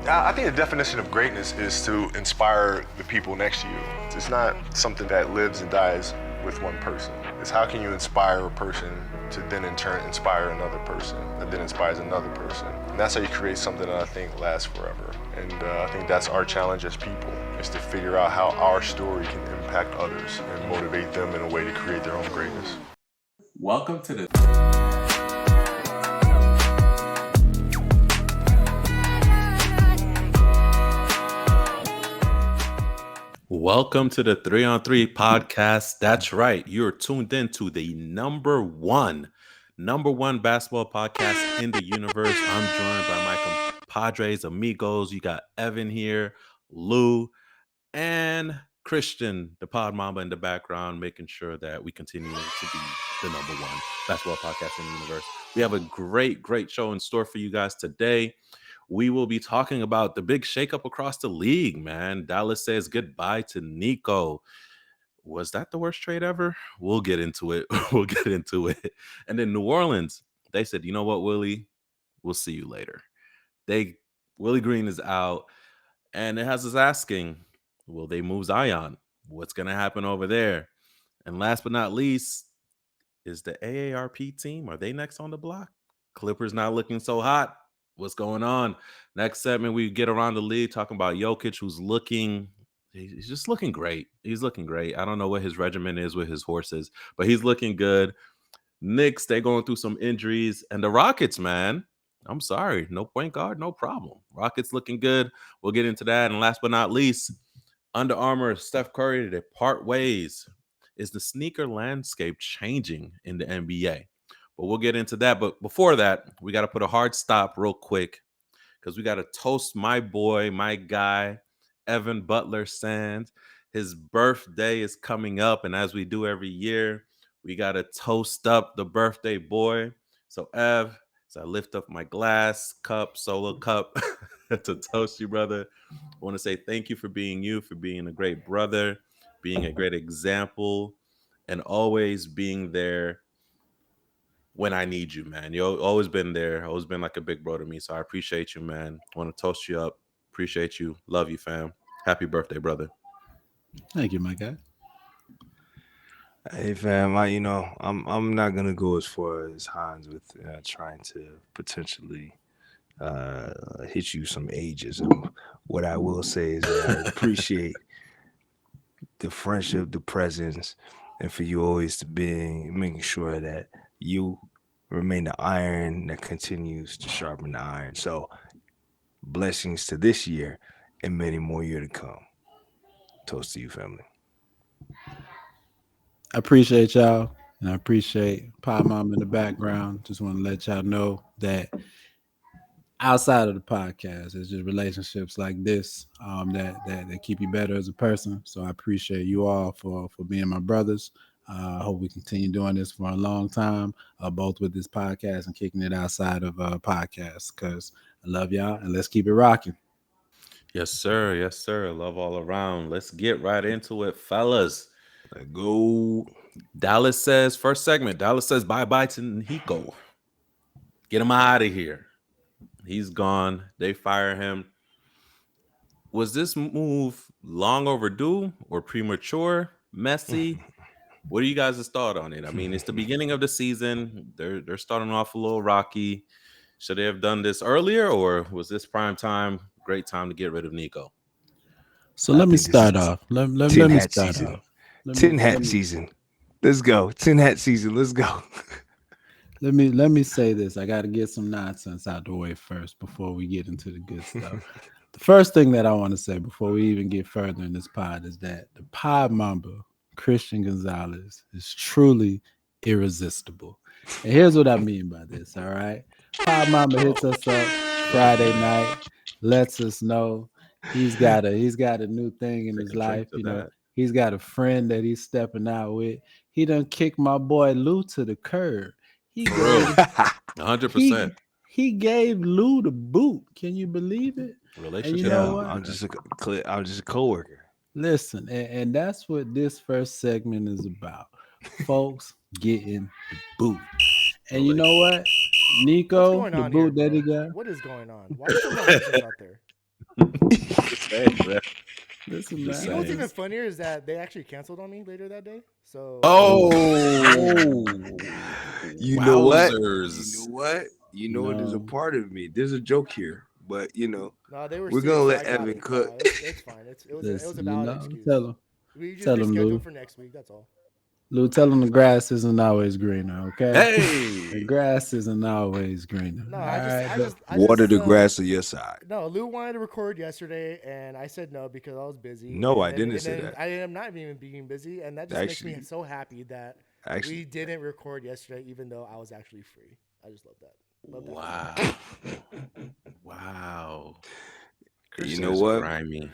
I think the definition of greatness is to inspire the people next to you. It's not something that lives and dies with one person. It's how can you inspire a person to then in turn inspire another person that then inspires another person. And that's how you create something that I think lasts forever. And I think that's our challenge as people, is to figure out how our story can impact others and motivate them in a way to create their own greatness. Welcome to the Welcome to the 3 on 3 podcast. That's right. You're tuned in to the number one basketball podcast in the universe. I'm joined by my compadres, amigos. You got Evan here, Lou, and Christian, the pod mamba in the background, making sure that we continue to be the number one basketball podcast in the universe. We have a great show in store for you guys today. We will be talking about the big shakeup across the league, man. Dallas says goodbye to Nico. Was that the worst trade ever? We'll get into it. We'll get into it. And then New Orleans, they said, you know what, Willie? We'll see you later. Willie Green is out, and it has us asking, will they move Zion? What's going to happen over there? And last but not least, is the AARP team, are they next on the block? Clippers not looking so hot. What's going on? Next segment, we get around the league talking about Jokic, he's just looking great. He's looking great. I don't know what his regimen is with his horses, but he's looking good. Knicks, they're going through some injuries. And the Rockets, man, I'm sorry. No point guard, no problem. Rockets looking good. We'll get into that. And last but not least, Under Armour, Steph Curry, they part ways. Is the sneaker landscape changing in the NBA? But we'll get into that. But before that, we got to put a hard stop real quick because we got to toast my boy, my guy, Evan Butler Sands. His birthday is coming up, and as we do every year, we got to toast up the birthday boy. So, Ev, I lift up my glass, cup, solo cup to toast you, brother. I want to say thank you, for being a great brother, being a great example, and always being there when I need you, man. You've always been there, always been like a big bro to me. So I appreciate you, man. I want to toast you up. Appreciate you. Love you, fam. Happy birthday, brother. Thank you, my guy. Hey fam, I'm not gonna go as far as Hans with trying to potentially hit you some ageism. What I will say is that I appreciate the friendship, the presence, and for you always to be making sure that you remain the iron that continues to sharpen the iron. So blessings to this year and many more years to come. Toast to you, family. I appreciate y'all, and I appreciate Pop Mom in the background. Just want to let y'all know that outside of the podcast, it's just relationships like this that keep you better as a person. So I appreciate you all for being my brothers. I hope we continue doing this for a long time, both with this podcast and kicking it outside of podcasts. Because I love y'all, and let's keep it rocking. Yes, sir. Yes, sir. Love all around. Let's get right into it, fellas. Let go. Dallas says, first segment, Dallas says bye-bye to Nico. Get him out of here. He's gone. They fire him. Was this move long overdue or premature? Messy? What do you guys' thought on it? I mean, it's the beginning of the season. They're starting off a little rocky. Should they have done this earlier, or was this prime time? Great time to get rid of Nico. So let me start off. Let me hat start season. off. Tin hat season. Let's go. Tin hat season. Let's go. Let me say this. I got to get some nonsense out the way first before we get into the good stuff. The first thing that I want to say before we even get further in this pod is that the pod mamba, Christian Gonzalez, is truly irresistible. And here's what I mean by this, all right? Pod mamba hits us up Friday night, lets us know he's got a new thing in his life. He's got a friend that he's stepping out with. He done kicked my boy Lou to the curb. He gave 100%. He gave Lou the boot. Can you believe it? Relationship. And you know what? I'm just a coworker. Listen, and that's what this first segment is about. Folks getting the boot. And you know what? Nico, the boot that he got. What is going on? Why are there no answers out there? Listen, Just man. You know what's saying. even funnier is that they actually canceled on me later that day. So Oh, you know what? Wowzers. You know what? You know what? There's a No. part of me. There's a joke here, but no, they were we're serious. gonna So let I got Evan it. cook. No, it's fine. It was Listen, a you valid know, excuse. tell him. We just Tell him, Lou. rescheduled for next week. That's all. Lou, tell him the grass isn't always greener, okay? The Hey. grass isn't always greener. No, All I right, but Water the grass on your side. No, Lou wanted to record yesterday, and I said no because I was busy. No, and I then, didn't and say then that. I am not even being busy, and that just makes me Actually- so happy that Actually, we didn't record yesterday, even though I was actually free. I just love that. Love that. Wow. you Christian know is what? grimy.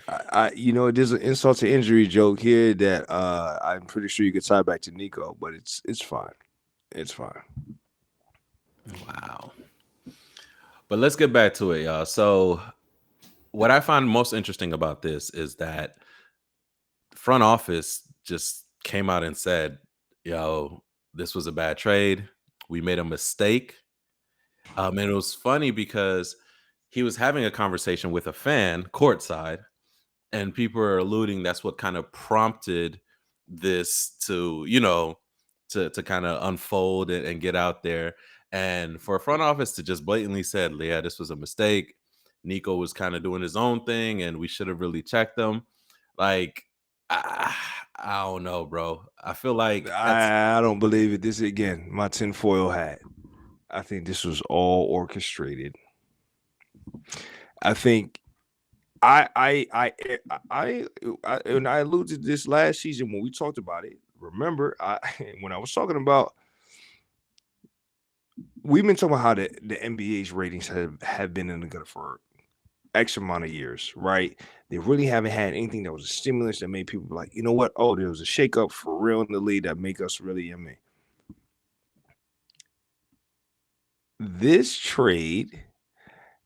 There's an insult to injury joke here that I'm pretty sure you could tie back to Nico, but it's fine. It's fine. Wow. But let's get back to it, y'all. So what I find most interesting about this is that front office just came out and said, yo, this was a bad trade. We made a mistake. And it was funny because he was having a conversation with a fan courtside, and people are alluding that's what kind of prompted this to, to kind of unfold and get out there. And for a front office to just blatantly said, yeah, this was a mistake. Nico was kind of doing his own thing, and we should have really checked them. Like, I don't know, bro. I feel like I don't believe it. This is, again, my tinfoil hat. I think this was all orchestrated. I think and I alluded to this last season when we talked about it. Remember, when I was talking about, we've been talking about how the NBA's ratings have been in the gutter for X amount of years, right? They really haven't had anything that was a stimulus that made people be like, you know what? Oh, there was a shakeup for real in the league that make us really this trade.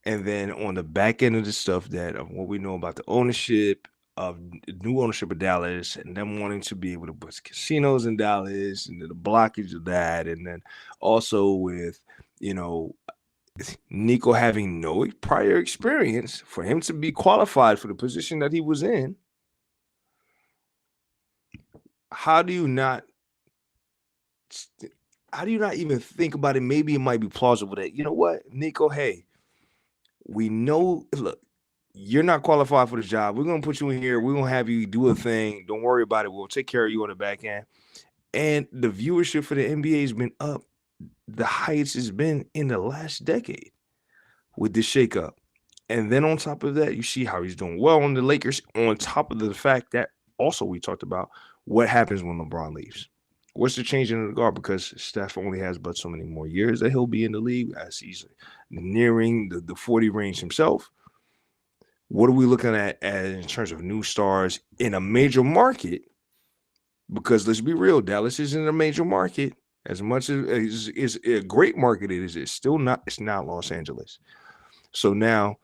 And then on the back end of the stuff that of what we know about the ownership of new ownership of Dallas and them wanting to be able to put casinos in Dallas and the blockage of that. And then also with, Nico having no prior experience for him to be qualified for the position that he was in. How do you not even think about it? Maybe it might be plausible that, you know what, Nico, hey, we know, look, you're not qualified for the job. We're going to put you in here. We're going to have you do a thing. Don't worry about it. We'll take care of you on the back end. And the viewership for the NBA has been up the highest it's been in the last decade with this shakeup. And then on top of that, you see how he's doing well on the Lakers, on top of the fact that also we talked about what happens when LeBron leaves. What's the change in the guard? Because Steph only has but so many more years that he'll be in the league as he's nearing the 40 range himself. What are we looking at in terms of new stars in a major market? Because let's be real, Dallas isn't a major market. As much as is a great market it is, it's not Los Angeles. So now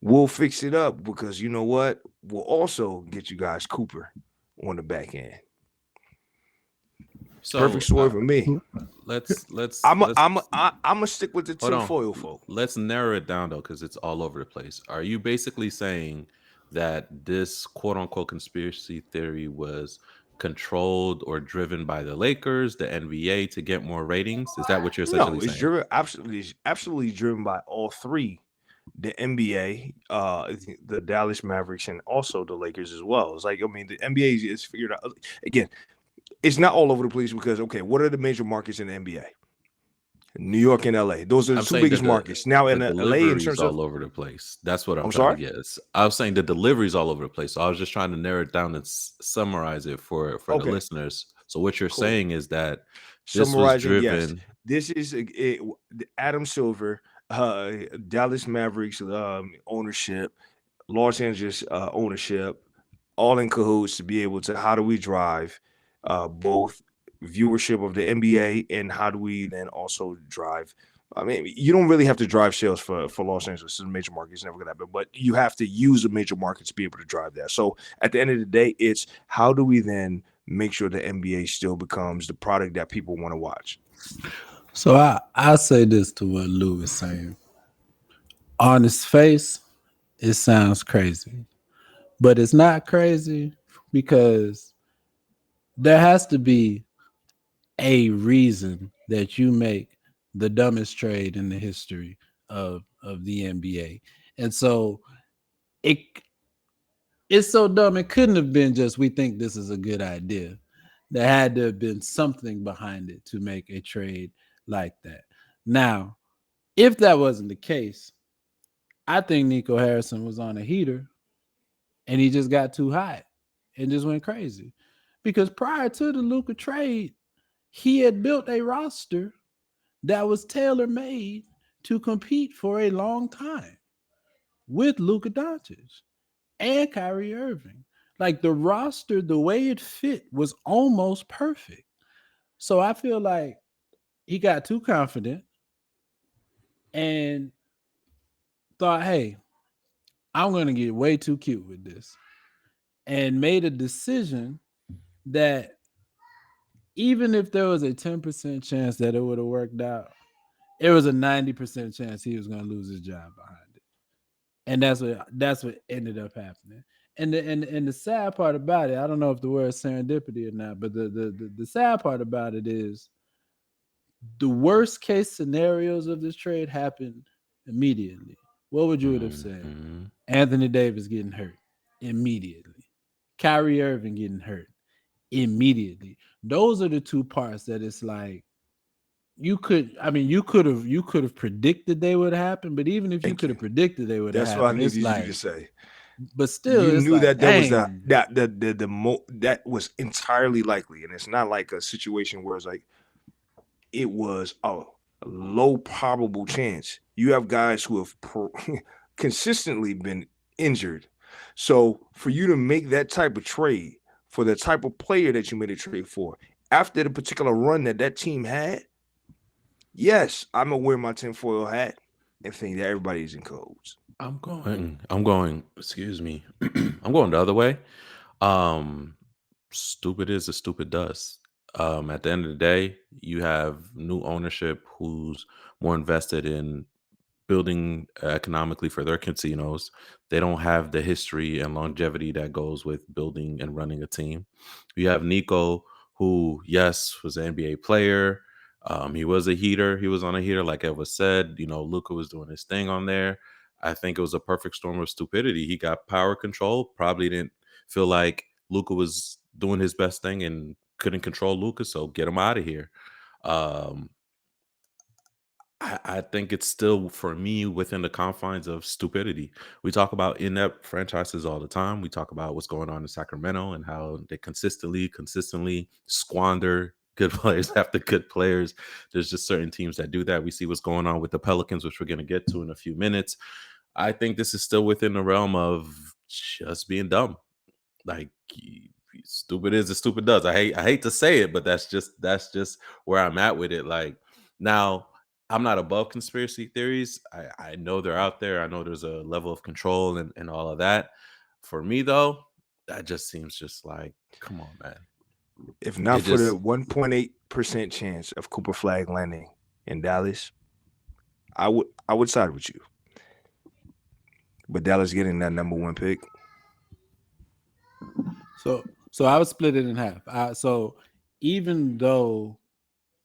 we'll fix it up because you know what? We'll also get you guys Cooper on the back end. So, perfect story for me. Let's. I'm gonna stick with the tinfoil folk. Let's narrow it down though, because it's all over the place. Are you basically saying that this quote unquote conspiracy theory was controlled or driven by the Lakers, the NBA, to get more ratings? Is that what you're essentially No, it's saying? driven absolutely driven by all three. The NBA, the Dallas Mavericks, and also the Lakers as well. It's like, I mean, the NBA is figured out. Again, it's not all over the place because, okay, what are the major markets in the NBA? New York and LA. Those are the two biggest markets. Now in LA, in terms of all over the place. That's what I'm sorry? trying to get. I was saying the delivery's all over the place. So I was just trying to narrow it down and summarize it for the listeners. So what you're saying is that this was driven. Yes. This is Adam Silver, Dallas Mavericks ownership, Los Angeles ownership, all in cahoots to be able to, how do we drive both viewership of the NBA and how do we then also drive, I mean, you don't really have to drive sales for Los Angeles. It's a major market. It's never going to happen, but you have to use a major market to be able to drive that. So at the end of the day, it's how do we then make sure the NBA still becomes the product that people want to watch? So I'll say this to what Lou is saying. On his face, it sounds crazy, but it's not crazy because there has to be a reason that you make the dumbest trade in the history of the NBA. And so it it's so dumb it couldn't have been just we think this is a good idea. There had to have been something behind it to make a trade like that. Now, if that wasn't the case, I think Nico Harrison was on a heater and he just got too hot and just went crazy. Because prior to the Luka trade, he had built a roster that was tailor made to compete for a long time with Luka Doncic and Kyrie Irving. Like the roster, the way it fit was almost perfect. So I feel like he got too confident and thought, hey, I'm going to get way too cute with this, and made a decision that even if there was a 10% chance that it would have worked out, it was a 90% chance he was going to lose his job behind it. And that's what ended up happening. And the sad part about it, I don't know if the word is serendipity or not, but the sad part about it is the worst case scenarios of this trade happened immediately. What would you have said? Mhm. Anthony Davis getting hurt immediately. Kyrie Irving getting hurt immediately. Those are the two parts that it's like you could have predicted they would happen, but even if you Thank could you. have predicted they would have That's what I happened, needed it's you to like, say. but still, You it's knew like, that there was dang. that was entirely likely, and it's not like a situation where it's like it was a low probable chance. You have guys who have consistently been injured, so for you to make that type of trade for the type of player that you made a trade for after the particular run that team had, yes, I'm gonna wear my tinfoil hat and think that everybody's in codes. I'm going, excuse me. I'm going the other way. Um, Stupid is as stupid does. At the end of the day, you have new ownership who's more invested in building economically for their casinos. They don't have the history and longevity that goes with building and running a team. You have Nico, who, yes, was an NBA player. He was a heater. He was on a heater, like Ev was said. Luca was doing his thing on there. I think it was a perfect storm of stupidity. He got power control. Probably didn't feel like Luca was doing his best thing and couldn't control Luca, so get him out of here. Um, I think it's still, for me, within the confines of stupidity. We talk about inept franchises all the time. We talk about what's going on in Sacramento and how they consistently squander good players after good players. There's just certain teams that do that. We see what's going on with the Pelicans, which we're going to get to in a few minutes. I think this is still within the realm of just being dumb. Like, stupid is as stupid does. I hate to say it, but that's just where I'm at with it. Like, now, I'm not above conspiracy theories. I know they're out there. I know there's a level of control and all of that. For me, though, that just seems just like, come on, man. If not It for the just 1.8% chance of Cooper Flag landing in Dallas, I would side with you. But Dallas getting that number one pick. So I would split it in half. So even though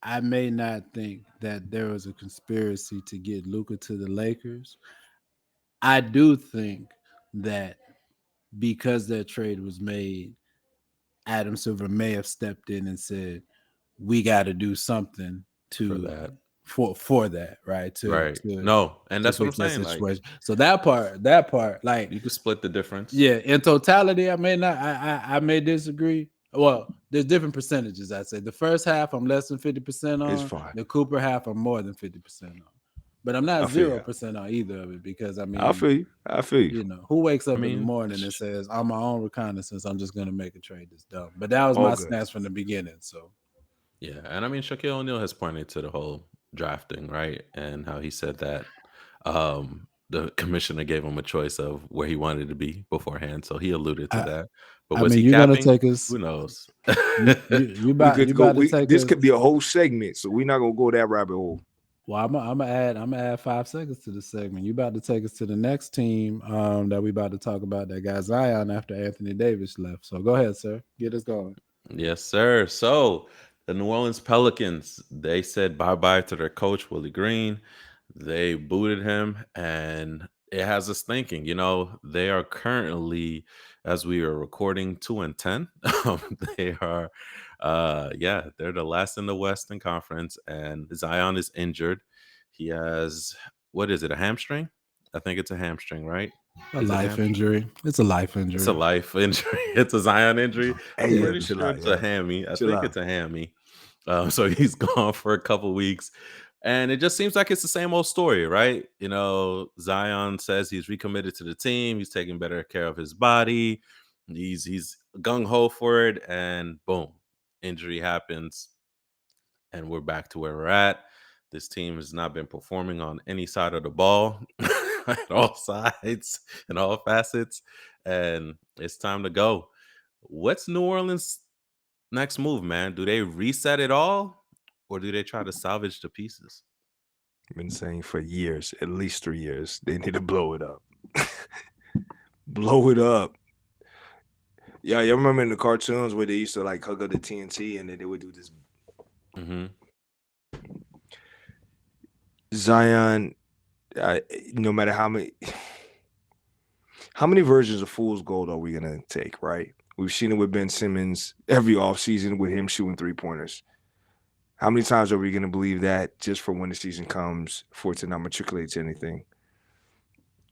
I may not think that there was a conspiracy to get Luka to the Lakers, I do think that because that trade was made, Adam Silver may have stepped in and said, "We got to do something for that. for that, right? To Right. No, and that's what I'm fix that saying. Like, situation." So that part, like, you could split the difference. yeah, in totality, I may disagree. Well, there's different percentages. I'd say the first half I'm less than 50% It's on. fine. The Cooper half I'm more than 50% on. But I'm not I feel you. 0% on either of it because I feel you. I feel you. who wakes up I in the mean, morning and says, "On my own reconnaissance, I'm just gonna make a trade that's dumb." But that was All my good. stance from the beginning. So yeah, and I mean, Shaquille O'Neal has pointed to the whole drafting, right? And how he said that the commissioner gave him a choice of where he wanted to be beforehand. So he alluded to I, that. But I was mean, he you're gonna capping? take us. Who knows? You We about could you go. about to take This us. could be a whole segment, so we're not gonna go that rabbit hole. Well, I'm gonna add 5 seconds to the segment. You about to take us to the next team that we about to talk about that got Zion after Anthony Davis left. So go ahead, sir. Get us going. Yes, sir. So the New Orleans Pelicans, they said bye-bye to their coach, Willie Green. They booted him, and it has us thinking, they are currently, as we are recording, 2-10. They are they're the last in the Western Conference, and Zion is injured. He has, what is it, a hamstring? I think it's a hamstring, right? A Is it a life hamstring? injury. It's a life It's a injury. life injury. It's a Zion injury. I'm Hey, pretty chill sure out, it's a yeah. hammy. I Chill think out. it's a hammy. So he's gone for a couple weeks. And it just seems like it's the same old story, right? Zion says he's recommitted to the team. He's taking better care of his body. He's gung ho for it. And boom, injury happens. And we're back to where we're at. This team has not been performing on any side of the ball at all sides and all facets. And it's time to go. What's New Orleans' next move, man? Do they reset it all or do they try to salvage the pieces? I've been saying for years, at least 3 years, they need to blow it up. Blow it up. Yeah, you remember in the cartoons where they used to like hug up the TNT and then they would do this. Mm-hmm. Zion, no matter how many versions of Fool's Gold are we gonna take, right? We've seen it with Ben Simmons every offseason with him shooting 3-pointers. How many times are we gonna believe that just for when the season comes for it to not matriculate to anything?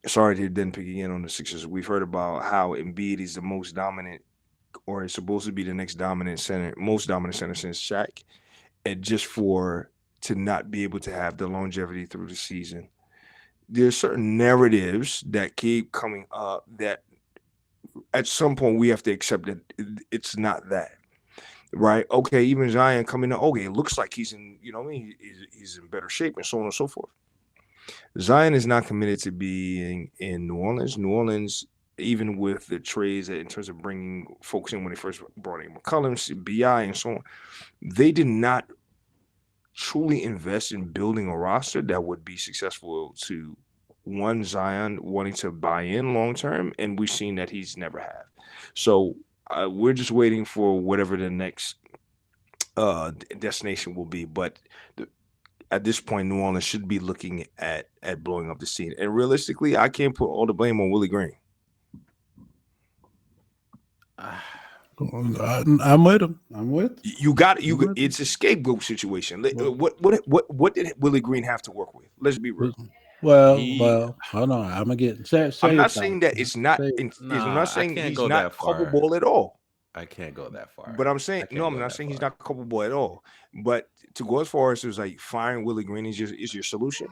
Sorry to then pick again on the Sixers. We've heard about how Embiid is the most dominant, or is supposed to be the next most dominant center since Shaq, and just to not be able to have the longevity through the season. There's certain narratives that keep coming up that at some point we have to accept that it's not that. Right? Okay, even Zion coming up, okay, it looks like he's in, he's in better shape and so on and so forth. Zion is not committed to being in New Orleans. New Orleans, even with the trades in terms of bringing folks in when they first brought in McCollum, BI, and so on, they did not truly invest in building a roster that would be successful to one Zion wanting to buy in long term, and we've seen that he's never have. So we're just waiting for whatever the next destination will be. But at this point, New Orleans should be looking at blowing up the scene. And realistically, I can't put all the blame on Willie Green. I'm with him. I'm with. It's a scapegoat situation. What did Willie Green have to work with? Let's be real. Well, hold on. I'm gonna get. I'm not saying that it's not. I'm not saying he's not culpable at all. I can't go that far. But I'm saying I'm not saying he's not culpable at all. But to go as far as it was like firing Willie Green is your solution.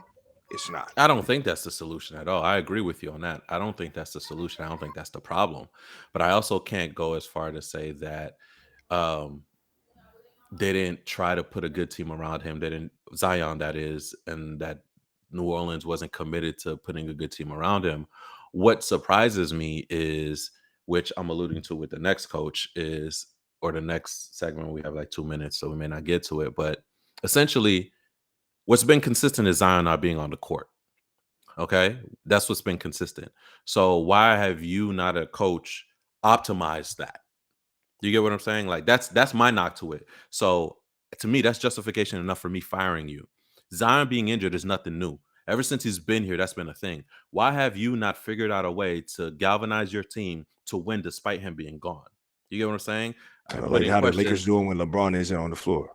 It's not. I don't think that's the solution at all. I agree with you on that. I don't think that's the solution. I don't think that's the problem. But I also can't go as far to say that they didn't try to put a good team around him. They didn't, Zion, that is, and that New Orleans wasn't committed to putting a good team around him. What surprises me is, which I'm alluding to with the next coach is, or the next segment, we have like 2 minutes, so we may not get to it. But essentially, what's been consistent is Zion not being on the court. Okay, that's what's been consistent. So why have you, not a coach, optimized that? You get what I'm saying? Like that's my knock to it. So to me, that's justification enough for me firing you. Zion being injured is nothing new. Ever since he's been here, that's been a thing. Why have you not figured out a way to galvanize your team to win despite him being gone? You get what I'm saying? Kind of like how the Lakers doing when LeBron isn't on the floor.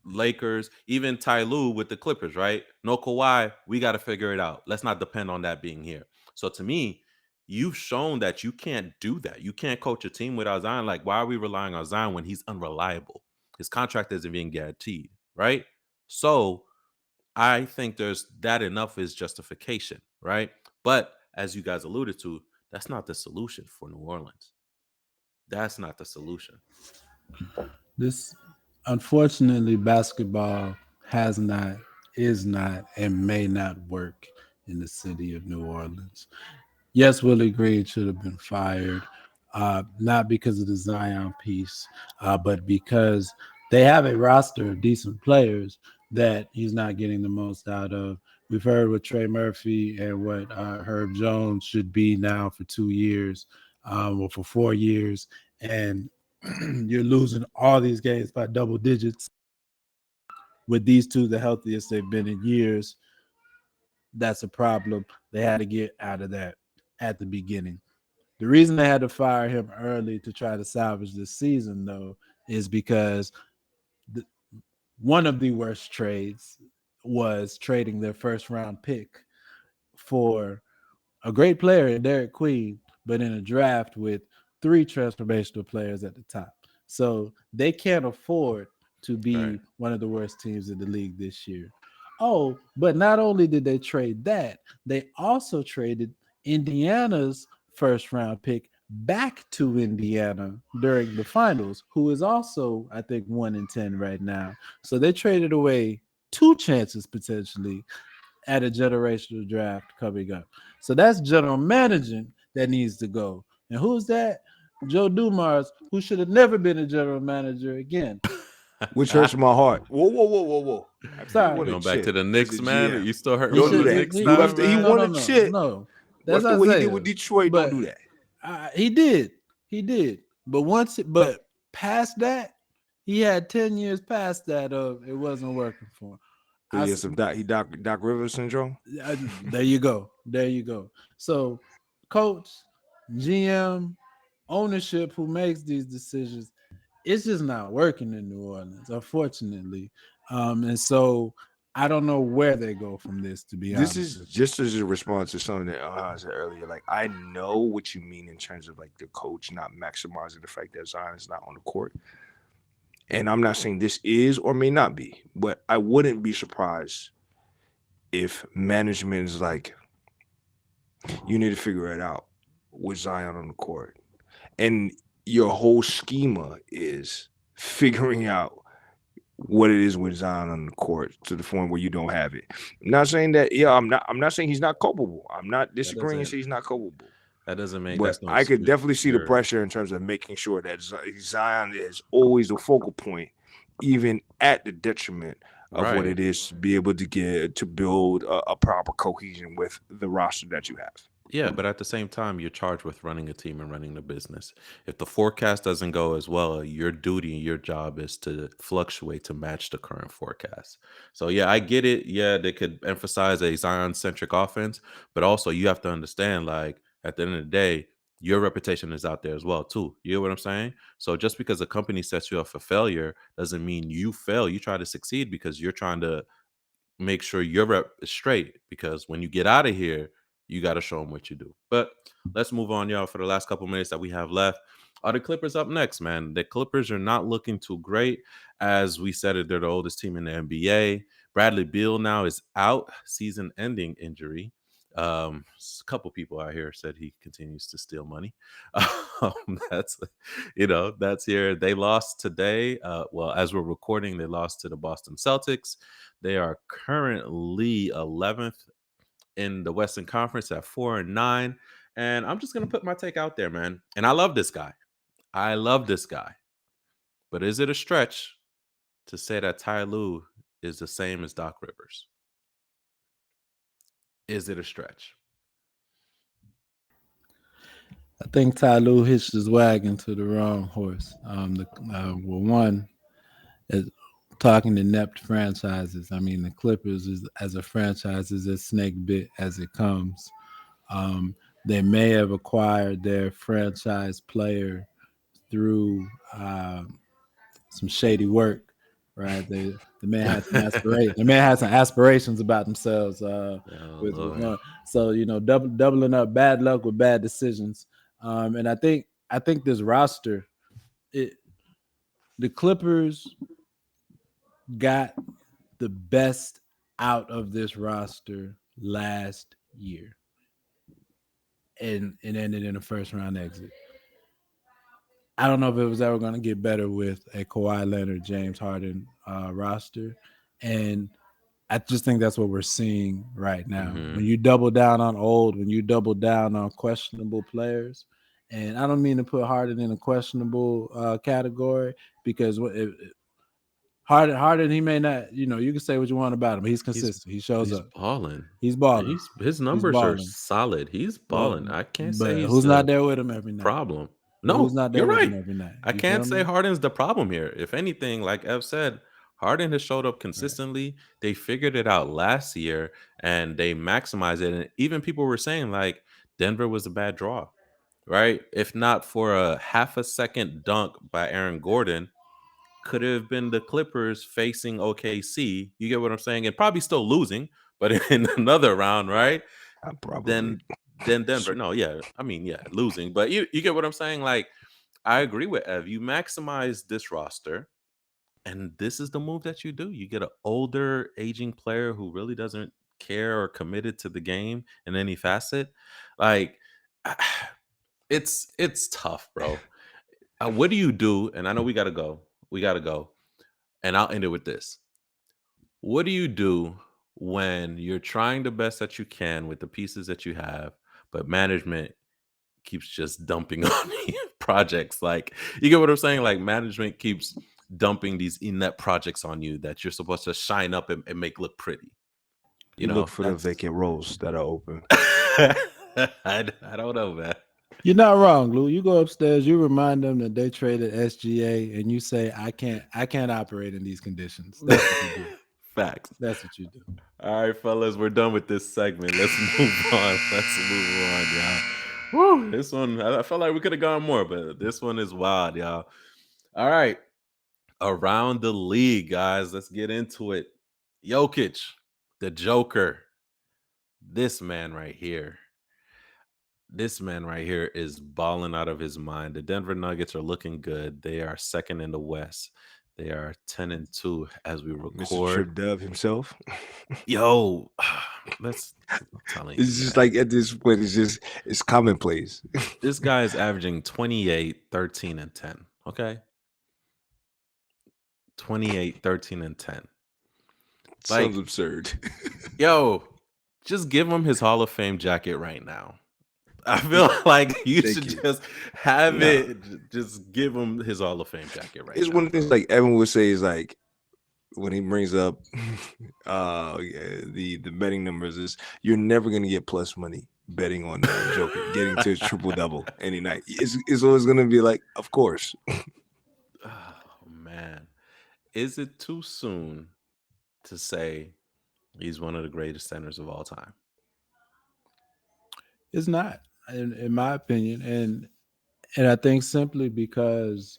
Lakers, even Ty Lue with the Clippers, right? No Kawhi, we got to figure it out. Let's not depend on that being here. So to me, you've shown that you can't do that. You can't coach a team without Zion. Like, why are we relying on Zion when he's unreliable? His contract isn't being guaranteed, right? So I think there's that enough is justification, right? But as you guys alluded to, that's not the solution for New Orleans. That's not the solution. This, unfortunately, basketball is not, and may not work in the city of New Orleans. Yes, Willie Green should have been fired, not because of the Zion piece, but because they have a roster of decent players, that he's not getting the most out of. We've heard what Trey Murphy and what Herb Jones should be now for 2 years, or for 4 years, and you're losing all these games by double digits. With these two, the healthiest they've been in years, that's a problem. They had to get out of that at the beginning. The reason they had to fire him early to try to salvage this season, though, is because the, one of the worst trades was trading their first round pick for a great player in Derek Queen, but in a draft with three transformational players at the top. So they can't afford to be one of the worst teams in the league this year. Oh, but not only did they trade that, they also traded Indiana's first round pick back to Indiana during the finals, who is also, I think, 1-10 right now. So they traded away two chances potentially at a generational draft coming up. So that's general managing that needs to go. And who's that? Joe Dumars, who should have never been a general manager again. Which hurts my heart. Whoa. After he Sorry. won a Going back to chip the as Knicks, a man. GM, You still hurt don't from do the that. Knicks You now, after he man? won a chip. No. That's After not what he saying. did with Detroit, But don't do that. He did. But past that, he had 10 years past that of it wasn't working for him. So he has some Doc Rivers syndrome. There you go. So, coach, GM, ownership who makes these decisions, it's just not working in New Orleans, unfortunately. And so I don't know where they go from this, to be This honest. is just as a response to something that I said earlier. Like, I know what you mean in terms of like the coach not maximizing the fact that Zion is not on the court. And I'm not saying this is or may not be, but I wouldn't be surprised if management is like, you need to figure it out with Zion on the court. And your whole schema is figuring out what it is with Zion on the court to the point where you don't have it. I'm not saying that, I'm not saying he's not culpable. I'm not disagreeing and saying he's not culpable. That doesn't make But no I could excuse. definitely see the pressure in terms of making sure that Zion is always the focal point, even at the detriment of what it is to be able to build a proper cohesion with the roster that you have. Yeah, but at the same time, you're charged with running a team and running the business. If the forecast doesn't go as well, your duty, your job is to fluctuate to match the current forecast. So, yeah, I get it. Yeah, they could emphasize a Zion centric offense, but also you have to understand, like, at the end of the day, your reputation is out there as well, too. You know what I'm saying? So, just because a company sets you up for failure doesn't mean you fail. You try to succeed because you're trying to make sure your rep is straight, because when you get out of here, you got to show them what you do. But let's move on, y'all, for the last couple minutes that we have left. Are the Clippers up next, man? The Clippers are not looking too great. As we said it, they're the oldest team in the NBA. Bradley Beal now is out, season-ending injury. A couple people out here said he continues to steal money. That's here. They lost today. Well, as we're recording, they lost to the Boston Celtics. They are currently 11th in the Western Conference at 4-9. And I'm just gonna put my take out there, man. And I love this guy. But is it a stretch to say that Ty Lue is the same as Doc Rivers? Is it a stretch? I think Ty Lue hitched his wagon to the wrong horse. One is talking inept franchises. I mean, the Clippers as a franchise is as snake bit as it comes. They may have acquired their franchise player through some shady work, right? The man had some aspirations. The man had some aspirations about themselves. So doubling up bad luck with bad decisions. And I think this roster, the Clippers got the best out of this roster last year, and ended in a first round exit. I don't know if it was ever going to get better with a Kawhi Leonard, James Harden roster, and I just think that's what we're seeing right now. Mm-hmm. When you double down on old, when you double down on questionable players, and I don't mean to put Harden in a questionable category, because Harden, he may not, you can say what you want about him, but he's He's consistent. He shows he's up. balling. He's And balling. his He's numbers are balling. solid. He's Well, balling. I can't say but he's who's not the there with him every night? problem. But who's No, not you're there with him right. every night? I You feel can't say me? Harden's the problem here. If anything, like Ev said, Harden has showed up Right. consistently. They figured it out last year and they maximized it. And even people were saying like Denver was a bad draw, right? If not for a half a second dunk by Aaron Gordon, could have been the Clippers facing OKC. You get what I'm saying? And probably still losing, but in another round, right? Probably. Then Denver. No, yeah. I mean, yeah, losing. But you get what I'm saying? Like, I agree with Ev. You maximize this roster, and this is the move that you do. You get an older, aging player who really doesn't care or committed to the game in any facet. Like, it's tough, bro. What do you do? And I know we gotta go. We gotta go. And I'll end it with this. What do you do when you're trying the best that you can with the pieces that you have, but management keeps just dumping on you projects? Like, you get what I'm saying? Like, management keeps dumping these inept projects on you that you're supposed to shine up and make look pretty. You You look know, for the that's vacant roles that are open. I don't know, man. You're not wrong, Lou. You go upstairs, you remind them that they traded SGA, and you say, I can't operate in these conditions. That's what you do. Facts. That's what you do. All right, fellas, we're done with this segment. Let's move on. Let's move on, y'all. Woo, this one, I felt like we could have gone more, but this one is wild, y'all. All right, around the league, guys. Let's get into it. Jokic, the Joker. This man right here. This man right here is balling out of his mind. The Denver Nuggets are looking good. They are second in the West. They are 10-2 as we Mr. record. Trip Dub himself. Yo, I'm telling you, It's just man. like at this point, it's commonplace. This guy is averaging 28, 13, and 10. Okay. 28, 13, and 10. Sounds Like, absurd. yo, just give him his Hall of Fame jacket right now. I feel like you Thank should you. just have Nah. it. Just give him his Hall of Fame jacket right It's now. one of the things like Evan would say is like when he brings up the betting numbers is you're never gonna get plus money betting on Joker getting to triple double any night. It's always gonna be like, of course. Oh, man. Is it too soon to say he's one of the greatest centers of all time? It's not, in my opinion, and I think simply because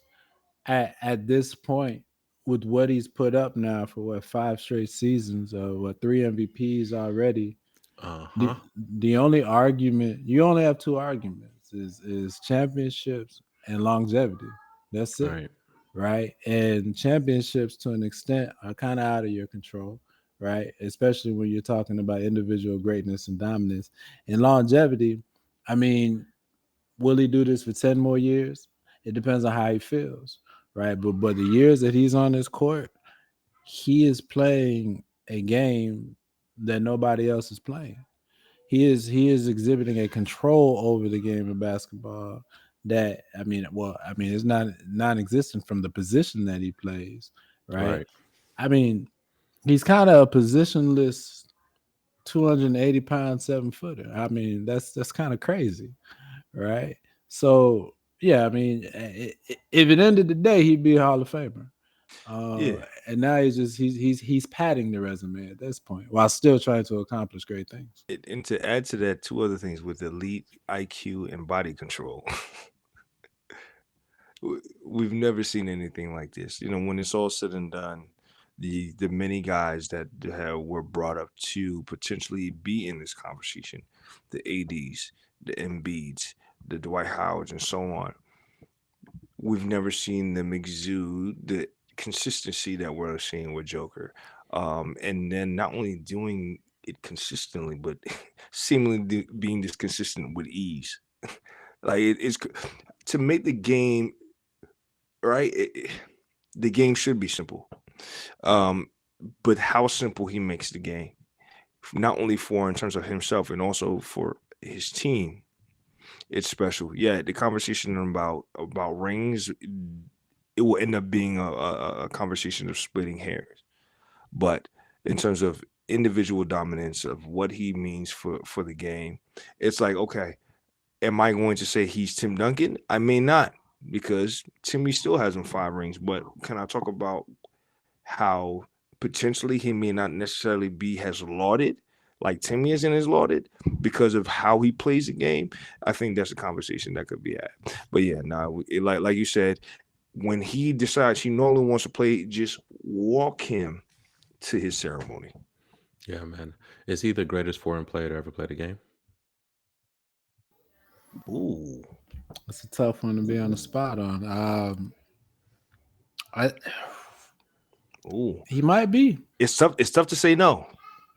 at this point, with what he's put up now for 5 straight seasons, or 3 MVPs already, Uh-huh. the only argument, you only have 2 arguments, is championships and longevity. That's it. Right. Right. And championships to an extent are kind of out of your control, right? Especially when you're talking about individual greatness and dominance. And longevity, I mean, will he do this for 10 more years? It depends on how he feels, right? But the years that he's on this court, he is playing a game that nobody else is playing. He is exhibiting a control over the game of basketball that, it's not non-existent from the position that he plays, right? Right. I mean, he's kind of a positionless 280-pound 7-footer. I mean, that's kind of crazy, right? So yeah, I mean, if it ended the day, he'd be a Hall of Famer. Yeah. And now he's padding the resume at this point while still trying to accomplish great things. And to add to that, 2 other things with elite IQ and body control. We've never seen anything like this. You know, when it's all said and done, the many guys that were brought up to potentially be in this conversation, the ADs, the Embiids, the Dwight Howards, and so on, we've never seen them exude the consistency that we're seeing with Joker. And then not only doing it consistently, but seemingly being this consistent with ease. Like it's to make the game right. The game should be simple, but how simple he makes the game, not only for in terms of himself and also for his team, it's special. Yeah, the conversation about rings it will end up being a conversation of splitting hairs. But in terms of individual dominance of what he means for the game, it's like, okay, am I going to say he's Tim Duncan? I may not, because Timmy still has him 5 rings. But can I talk about how potentially he may not necessarily be as lauded like Timmy isn't as lauded because of how he plays the game? I think that's a conversation that could be had. But yeah, like you said, when he decides he no longer wants to play, just walk him to his ceremony. Yeah, man. Is he the greatest foreign player to ever play the game? Ooh. It's a tough one to be on the spot on. He might be. It's tough to say no.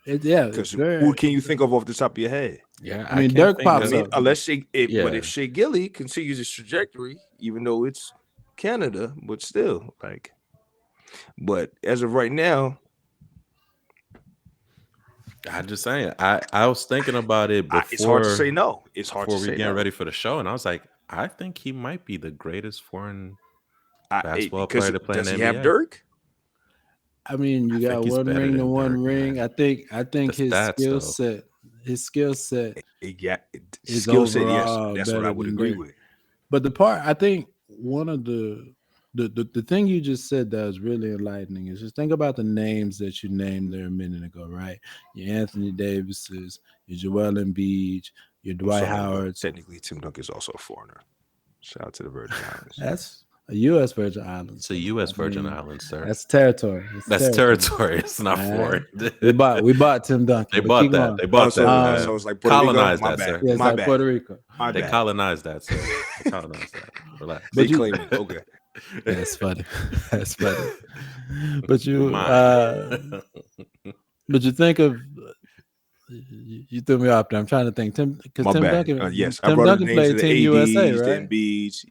Because who can you think of off the top of your head? Yeah, I mean, Dirk pops up. Unless but if Shea Gilly continues his trajectory, even though it's Canada, but still, like, but as of right now, I'm just saying. I was thinking about it before. It's hard to say no. It's hard to say before we get no. ready for the show, and I was like, I think he might be the greatest foreign basketball player to play in the NBA. Does he have Dirk? I mean, you got one ring to one ring. Man. I think his skill set, is skill set, yes, that's what I would agree with. But the part, I think one of the thing you just said that was really enlightening is just think about the names that you named there a minute ago, right? Your Anthony Davises, your Joel Embiid, your Dwight Howard. Technically, Tim Duncan is also a foreigner. Shout out to the Virgin Islands. That's a U.S. Virgin Islands. It's a U.S. Virgin Islands, sir. That's territory. That's territory. It's not foreign. we bought Tim Duncan. They bought that. They bought that. So it's like Puerto colonized Rico? that, sir. Yeah, it's like Puerto Rico. They colonized that, sir. They colonized that. Relax. They claim it. Okay. That's funny. That's funny. But you, think of. You threw me off there. I'm trying to think. Tim Duncan. Yes, Tim Duncan played Team USA, right? Embiids,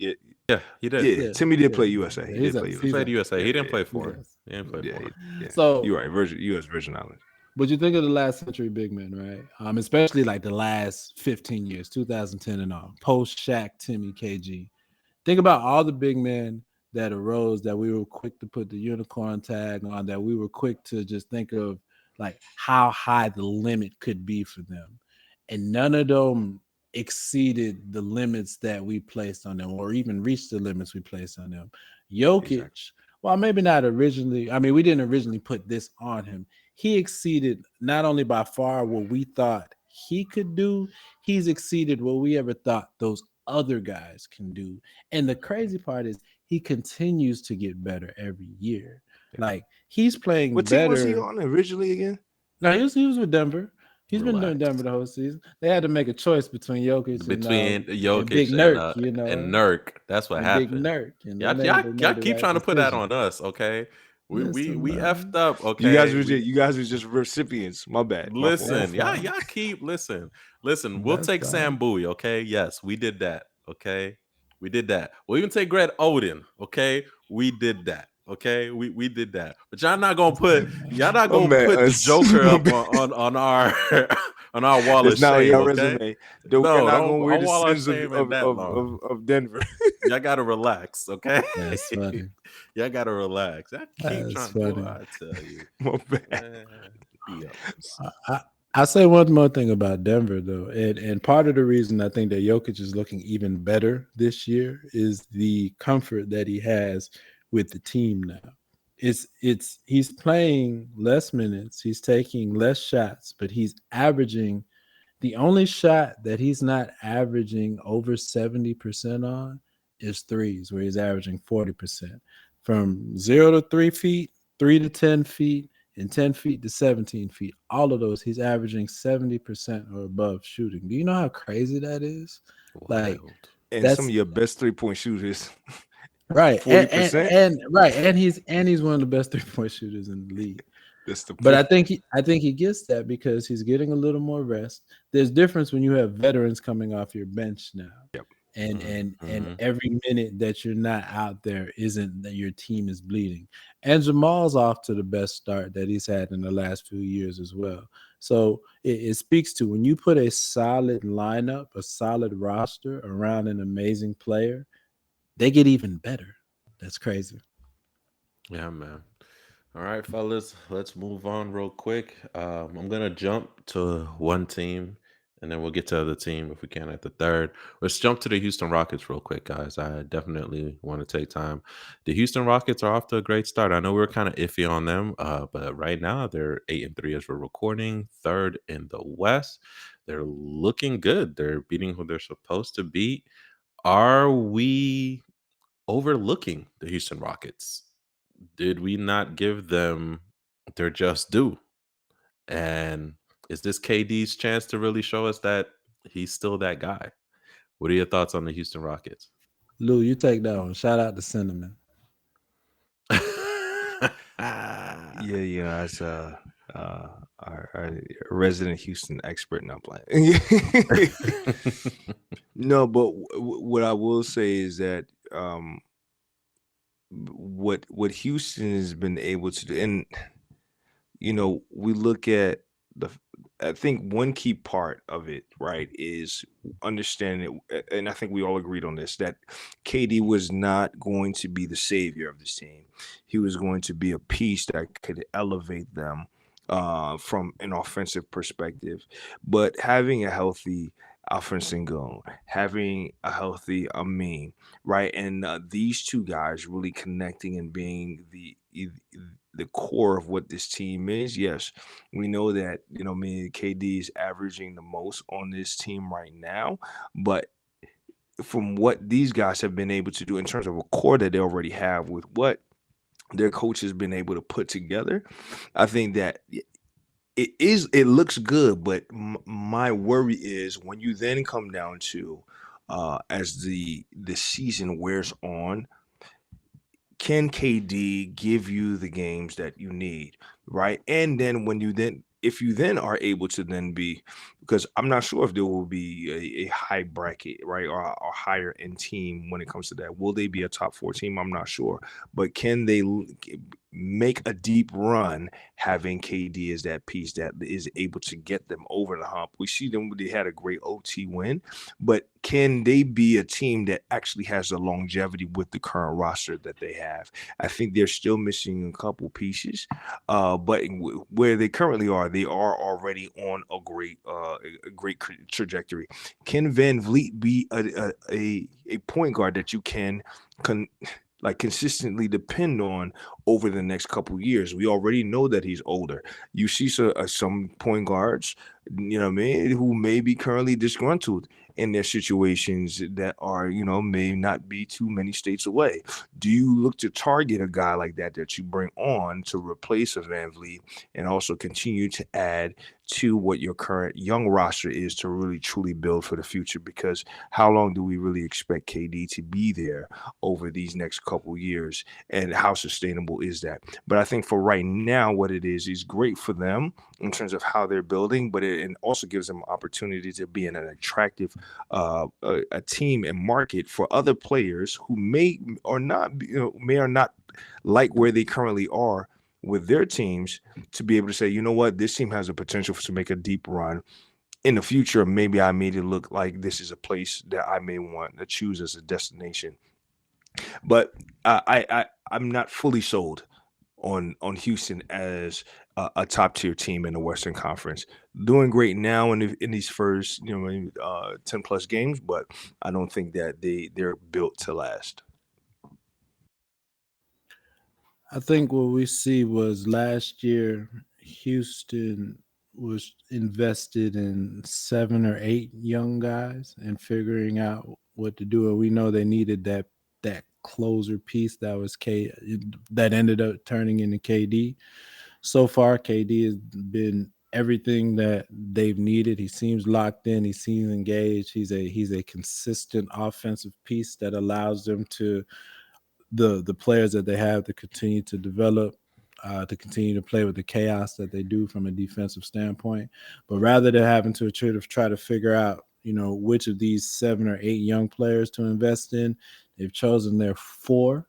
yeah, he did. Yeah, Timmy did play USA. He played USA. He didn't play foreign. He didn't play foreign. Yeah. So you're right. U.S. Virgin Islands. But you think of the last century big men, right? Especially like the last 15 years, 2010 and on, post Shaq, Timmy, KG. Think about all the big men that arose that we were quick to put the unicorn tag on, that we were quick to just think of like how high the limit could be for them. And none of them exceeded the limits that we placed on them or even reached the limits we placed on them. Jokic, well, maybe not originally. I mean, we didn't originally put this on him. He exceeded not only by far what we thought he could do, he's exceeded what we ever thought those other guys can do. And the crazy part is he continues to get better every year. Yeah. Like he's playing what better. What team was he on originally again? No, he was with Denver. He's been doing Denver the whole season. They had to make a choice between Jokic and Big Nurk, and Nurk. That's what happened. Big Nurk. Y'all keep trying to put that on us, okay? We effed up, okay? You guys were just recipients. My bad. Listen, y'all keep listen. We'll take Sam Bowie, okay? Yes, we did that, okay? We did that. We'll even take Greg Oden, okay? We did that. Okay, we did that, but y'all not gonna put put the Joker up on our on our wall of shame. Your okay? resume. We're not gonna wear the sins of Denver. Y'all gotta relax, okay? That's funny. Y'all gotta relax. I keep trying to do I tell you. My bad. I say one more thing about Denver though, and part of the reason I think that Jokic is looking even better this year is the comfort that he has with the team now. He's playing less minutes, he's taking less shots, but he's averaging the only shot that he's not averaging over 70% on is threes, where he's averaging 40%. From 0 to 3 feet, 3 to 10 feet, and 10 feet to 17 feet. All of those, he's averaging 70% or above shooting. Do you know how crazy that is? Wild. Like, and some of your best 3-point shooters. Right. 40%. And he's one of the best 3-point shooters in the league. But I think he gets that because he's getting a little more rest. There's difference when you have veterans coming off your bench now. Yep. And every minute that you're not out there isn't that your team is bleeding. And Jamal's off to the best start that he's had in the last few years as well. So it speaks to when you put a solid lineup, a solid roster around an amazing player, they get even better. That's crazy. Yeah, man. All right, fellas, let's move on real quick. I'm gonna jump to one team, and then we'll get to the other team if we can at the third. Let's jump to the Houston Rockets real quick, guys. I definitely want to take time. The Houston Rockets are off to a great start. I know we were kind of iffy on them, but right now they're 8-3 as we're recording, third in the West. They're looking good. They're beating who they're supposed to beat. Are we overlooking the Houston Rockets? Did we not give them their just due? And is this KD's chance to really show us that he's still that guy? What are your thoughts on the Houston Rockets? Lou, you take that one. Shout out to Cinnamon. Yeah, as our resident Houston expert, not playing. No, but what I will say is that what Houston has been able to do, and we look at I think one key part of it, right, is understanding it, and I think we all agreed on this, that KD was not going to be the savior of this team. He was going to be a piece that could elevate them from an offensive perspective. But having a healthy Alfred Sengun, having a healthy Amin, right, and these two guys really connecting and being the core of what this team is. Yes, we know that me and KD is averaging the most on this team right now, but from what these guys have been able to do in terms of a core that they already have with what their coach has been able to put together, I think that it looks good. But my worry is when you then come down to as the season wears on, can KD give you the games that you need, right? And then if you then are able to then be, because I'm not sure if there will be a high bracket, right, or higher end team when it comes to that. Will they be a top 4 team? I'm not sure, but can they make a deep run having KD as that piece that is able to get them over the hump? We see them; they had a great OT win, but can they be a team that actually has the longevity with the current roster that they have? I think they're still missing a couple pieces, but where they currently are, they are already on a great trajectory. Can Van Vliet be a point guard that you can consistently depend on over the next couple years? We already know that he's older. You see some point guards, who may be currently disgruntled in their situations that are, may not be too many states away. Do you look to target a guy like that you bring on to replace a Van Vliet and also continue to add to what your current young roster is to really truly build for the future? Because how long do we really expect KD to be there over these next couple years, and how sustainable is that? But I think for right now, what it is great for them in terms of how they're building, but it also gives them opportunity to be in an attractive a team and market for other players who may or not like where they currently are with their teams, to be able to say, you know what, this team has the potential to make a deep run in the future. Maybe I made it look like this is a place that I may want to choose as a destination. But I'm not fully sold on Houston as a top tier team in the Western Conference. Doing great now in these first 10 plus games, but I don't think that they're built to last. I think what we see was last year, Houston was invested in 7 or 8 young guys and figuring out what to do. And we know they needed that closer piece that ended up turning into KD. So far, KD has been everything that they've needed. He seems locked in. He seems engaged. He's a consistent offensive piece that allows them to the players that they have to continue to develop, to continue to play with the chaos that they do from a defensive standpoint. But rather than having to try to figure out, which of these 7 or 8 young players to invest in, they've chosen their 4.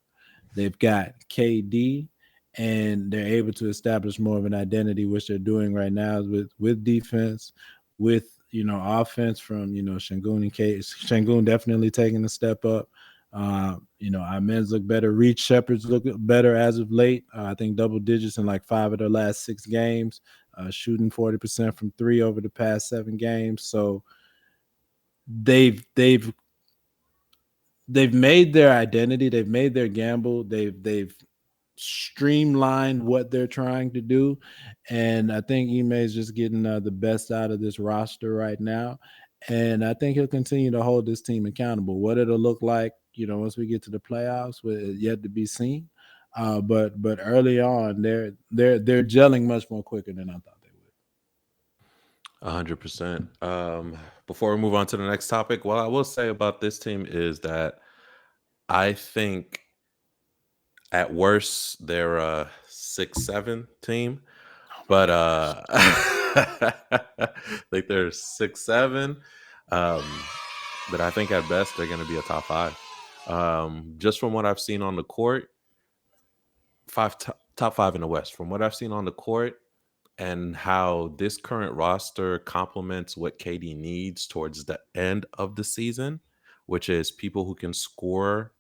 They've got KD, and they're able to establish more of an identity, which they're doing right now with defense, with offense from Şengün and Shengun definitely taking a step up. Our men's look better. Reed Shepard's look better as of late. I think double digits in like 5 of their last 6 games, shooting 40% from 3 over the past 7 games. So they've made their identity. They've made their gamble. They've streamlined what they're trying to do, and I think Ime is just getting the best out of this roster right now, and I think he'll continue to hold this team accountable. What it'll look like, once we get to the playoffs, yet to be seen. But early on, they're gelling much more quicker than I thought they would. 100%. Before we move on to the next topic, what I will say about this team is that I think at worst they're a 6-7 team, but like they're 6-7. But I think at best they're going to be a top 5. Just from what I've seen on the court, top 5 in the West. From what I've seen on the court, and how this current roster complements what KD needs towards the end of the season, which is people who can score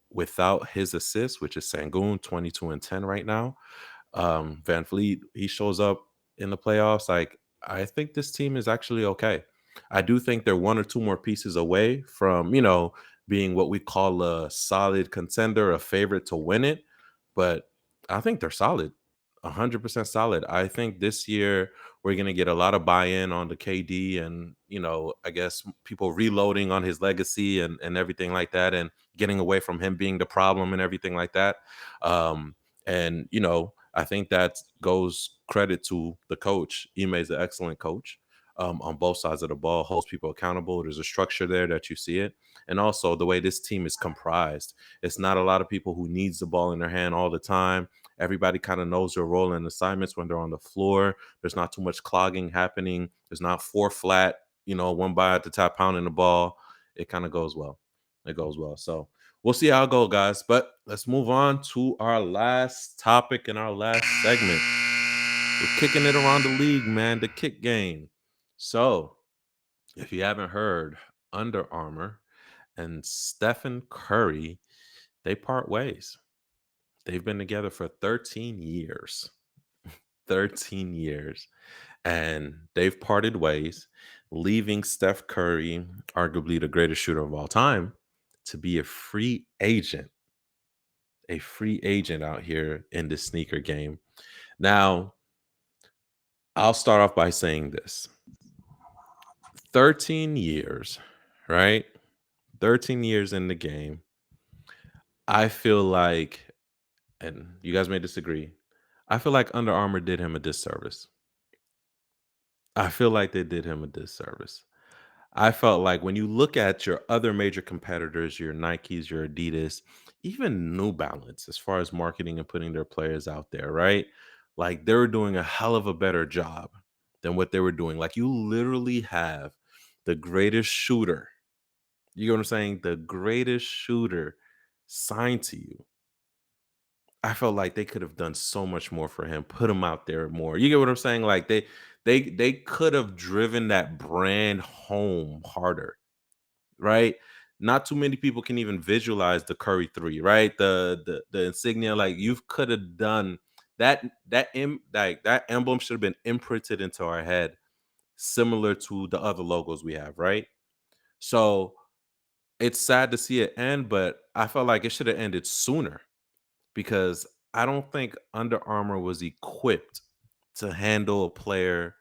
without his assists, which is Sengun, 22 and 10 right now. Van Fleet, he shows up in the playoffs. Like, I think this team is actually okay. I do think they're 1 or 2 more pieces away from, being what we call a solid contender, a favorite to win it. But I think they're solid. 100% solid. I think this year we're going to get a lot of buy-in on the KD and, I guess people reloading on his legacy and everything like that, and getting away from him being the problem and everything like that. And, I think that goes credit to the coach. Ime is an excellent coach on both sides of the ball, holds people accountable. There's a structure there that you see it. And also the way this team is comprised. It's not a lot of people who needs the ball in their hand all the time. Everybody kind of knows their role and assignments when they're on the floor. There's not too much clogging happening. There's not 4 flat, one by at the top pounding the ball. It kind of goes well. It goes well. So we'll see how it goes, guys. But let's move on to our last topic in our last segment. We're kicking it around the league, man, the kick game. So if you haven't heard, Under Armour and Stephen Curry, they part ways. They've been together for 13 years. 13 years. And they've parted ways, leaving Steph Curry, arguably the greatest shooter of all time, to be a free agent. A free agent out here in the sneaker game. Now, I'll start off by saying this. 13 years, right? 13 years in the game. I feel like, and you guys may disagree, I feel like Under Armour did him a disservice. I feel like they did him a disservice. I felt like when you look at your other major competitors, your Nikes, your Adidas, even New Balance, as far as marketing and putting their players out there, right? Like, they were doing a hell of a better job than what they were doing. Like, you literally have the greatest shooter. You know what I'm saying? The greatest shooter signed to you. I felt like they could have done so much more for him, put him out there more. You get what I'm saying? Like, they could have driven that brand home harder, right? Not too many people can even visualize the Curry 3, right? The insignia, like, you could have done that. That emblem should have been imprinted into our head, similar to the other logos we have, right? So it's sad to see it end, but I felt like it should have ended sooner, because I don't think Under Armour was equipped to handle a player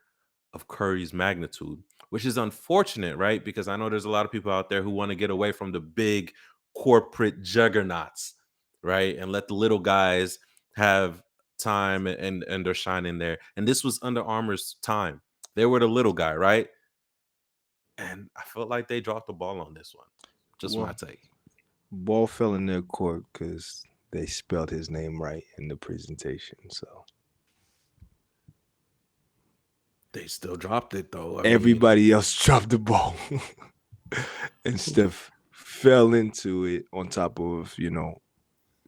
of Curry's magnitude, which is unfortunate, right? Because I know there's a lot of people out there who want to get away from the big corporate juggernauts, right? And let the little guys have time and they're shining there. And this was Under Armour's time. They were the little guy, right? And I felt like they dropped the ball on this one. Just my take. Ball fell in their court because they spelled his name right in the presentation. So they still dropped it, though. Everybody else dropped the ball. And Steph fell into it on top of,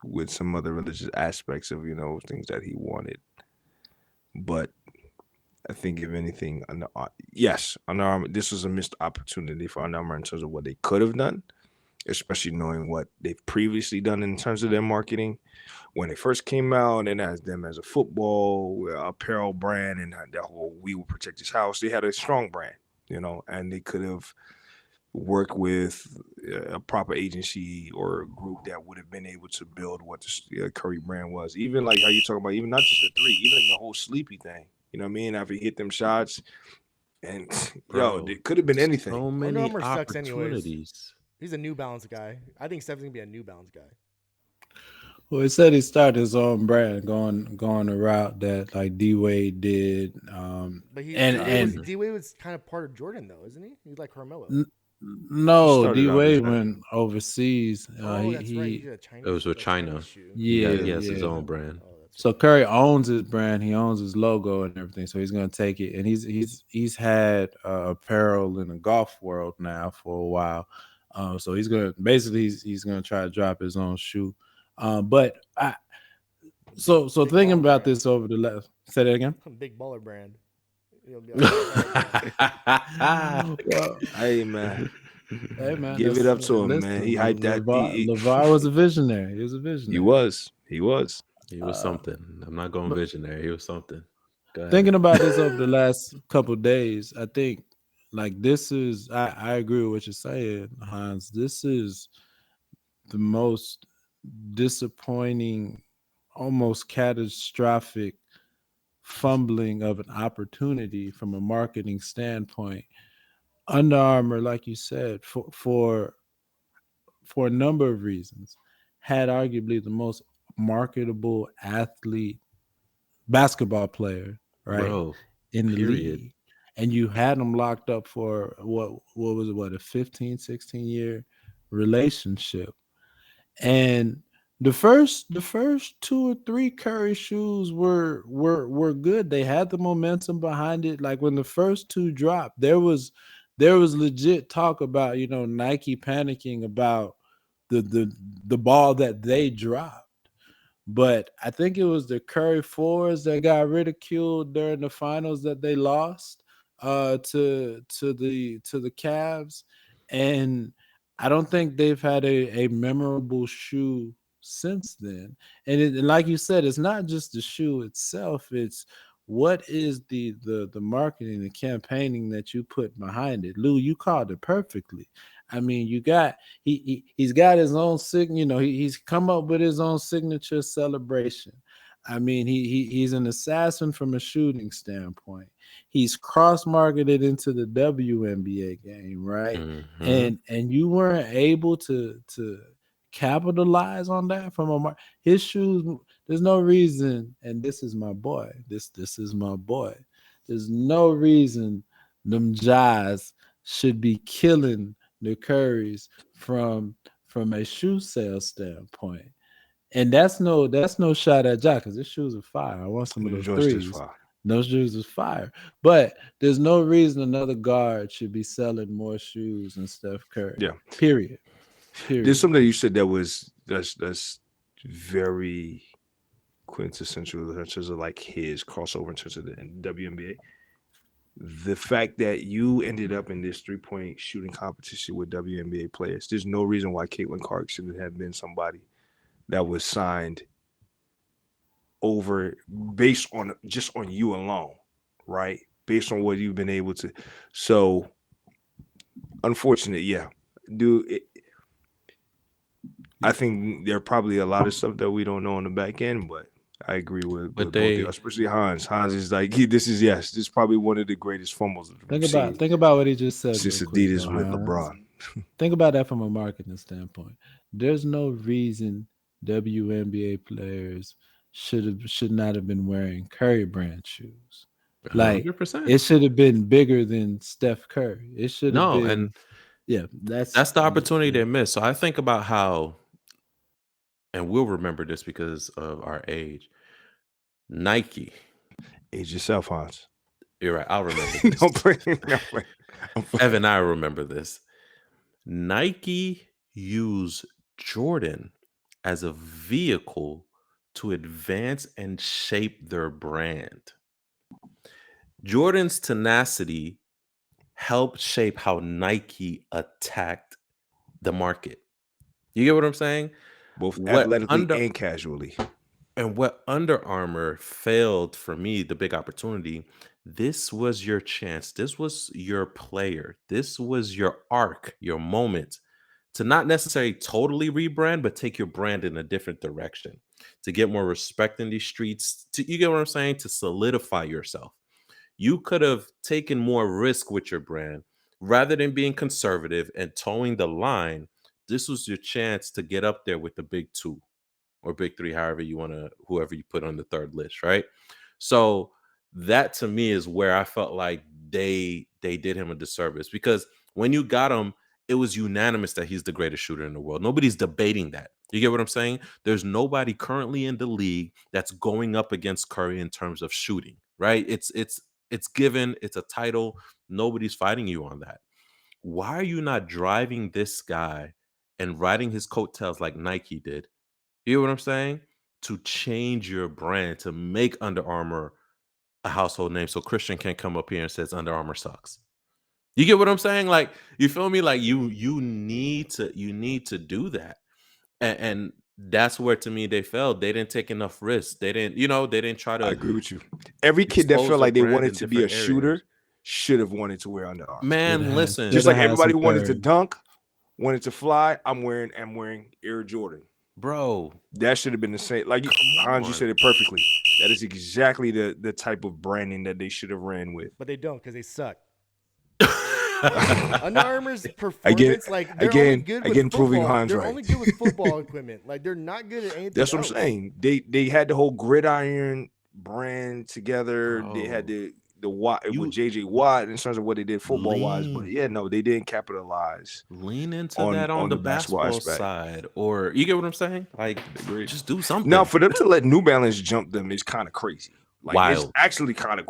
with some other religious aspects of, things that he wanted. But I think if anything, Under Armour, this was a missed opportunity for Under Armour in terms of what they could have done. especially knowing what they've previously done in terms of their marketing. When they first came out and as them as a football apparel brand and that whole "we will protect this house," they had a strong brand, and they could have worked with a proper agency or a group that would have been able to build what the Curry brand was. Even like how you talk about, even not just the three, even the whole Sleepy thing. You know what I mean? After he hit them shots, and Bro, it could have been anything. so Under many Armour sucks anyways. opportunities. He's a New Balance guy. I think Steph's gonna be a New Balance guy. Well, he said he started his own brand, going the route that like D Wade did. But And D Wade was kind of part of Jordan though, isn't he? He's like Carmelo. no, started D out as Wade that. went overseas. Oh, that's right. He He did a Chinese. It was with the China. Chinese shoe. yeah, He has his yeah. own brand. Oh, that's So Curry owns his brand. He owns his logo and everything. So he's gonna take it, and he's had apparel in the golf world now for a while. So he's gonna he's gonna try to drop his own shoe. But so Big thinking baller about brand. this over the last. Say that again. Big baller brand. He'll be like, Well, Hey man, hey man, give it up to him, listen, man. He hyped that. LeVar was a visionary. He was a visionary. He was. He was something. I'm not going visionary. He was something. Go ahead. Thinking about this over the last couple of days, I think like this is I agree with what you're saying, Hans. This is the most disappointing, almost catastrophic fumbling of an opportunity from a marketing standpoint. Under Armour, like you said, for a number of reasons, had arguably the most marketable athlete, basketball player, right, Bro, in the period. league. And you had them locked up for what was it, a 15, 16-year relationship. And the first 2 or 3 Curry shoes were good. They had the momentum behind it. Like when the first 2 dropped, there was legit talk about Nike panicking about the ball that they dropped. But I think it was the Curry 4s that got ridiculed during the finals that they lost to the Cavs. And I don't think they've had a memorable shoe since then. And like you said, it's not just the shoe itself, it's what is the marketing, the campaigning that you put behind it. Lou, you called it perfectly. I mean, you got he's got his own he's come up with his own signature celebration. I mean, he's an assassin from a shooting standpoint. He's cross-marketed into the WNBA game, right? Mhm. And you weren't able to capitalize on that from his shoes. There's no reason, and this is my boy. This is my boy. There's no reason them Jazz should be killing the Currys from a shoe sales standpoint. And that's no shot at Jack, because his shoes are fire. I want some of The those joist is threes. fire. Those shoes is fire. But there's no reason another guard should be selling more shoes than Steph Curry. Yeah. Period. There's something you said that's very quintessential in terms of like his crossover in terms of the WNBA. The fact that you ended up in this 3-point shooting competition with WNBA players, there's no reason why Caitlin Clark shouldn't have been somebody that was signed over based on just on you alone, right? Based on what you've been able to. So, unfortunate, yeah. I think there are probably a lot of stuff that we don't know on the back end, but I agree with both of you, especially Hans. Hans is like, this is probably one of the greatest fumbles Think about what he just said. Since real quick, Adidas though, with Hans. LeBron. Think about that from a marketing standpoint. There's no reason WNBA players should not have been wearing Curry brand shoes. Like 100%. it should have been bigger than Steph Curry. It should have been. And yeah, that's the opportunity they missed. So I think about how, and we'll remember this because of our age. Nike. Age yourself, Hans. You're right. I'll remember this. Don't play. Evan, I remember this. Nike used Jordan as a vehicle to advance and shape their brand. Jordan's tenacity helped shape how Nike attacked the market. You get what I'm saying? both What athletically under and casually. and what Under Armour failed for me, the big opportunity, this was your chance. This was your player. This was your arc, your moment to not necessarily totally rebrand, but take your brand in a different direction, to get more respect in these streets. You get what I'm saying? To solidify yourself. You could have taken more risk with your brand rather than being conservative and towing the line. This was your chance to get up there with the big two or big three, however you want to, whoever you put on the third list, right? So that to me is where I felt like they did him a disservice, because when you got him, it was unanimous that he's the greatest shooter in the world. Nobody's debating that. You get what I'm saying? There's nobody currently in the league that's going up against Curry in terms of shooting, right? It's given, it's a title. Nobody's fighting you on that. Why are you not driving this guy and riding his coattails like Nike did? You hear what I'm saying? To change your brand, to make Under Armour a household name, so Christian can't come up here and says Under Armour sucks. You get what I'm saying? Like, you feel me? Like you need to do that. And that's where to me they failed. They didn't take enough risks. They didn't try I to agree with you. Every kid that expose felt the like they brand wanted in to be a different shooter areas. should have wanted to wear Under Armour. Man, listen. Just Shoulda like had everybody some wanted to courage. dunk, wanted to fly. I'm wearing Air Jordan. Bro, That should have been the same. Like Hans, you on. said it perfectly. That is exactly the type of branding that they should have ran with. But they don't because they suck. Under Armour's performance, Again, like they're only good with again, proving football. Hans They're right. only good with football equipment. Like they're not good at anything. That's what I'm else. saying. They had the whole gridiron brand together. They had Bro. the Watt You- with JJ Watt in terms of what they did football wise. But Lean. yeah, no, they didn't capitalize. Lean into on- that on on the the basketball basketball aspect. side, or you get what I'm saying? Like, just do something. Now, for them to let New Balance jump them is kind of crazy. Like Wild. it's actually kind of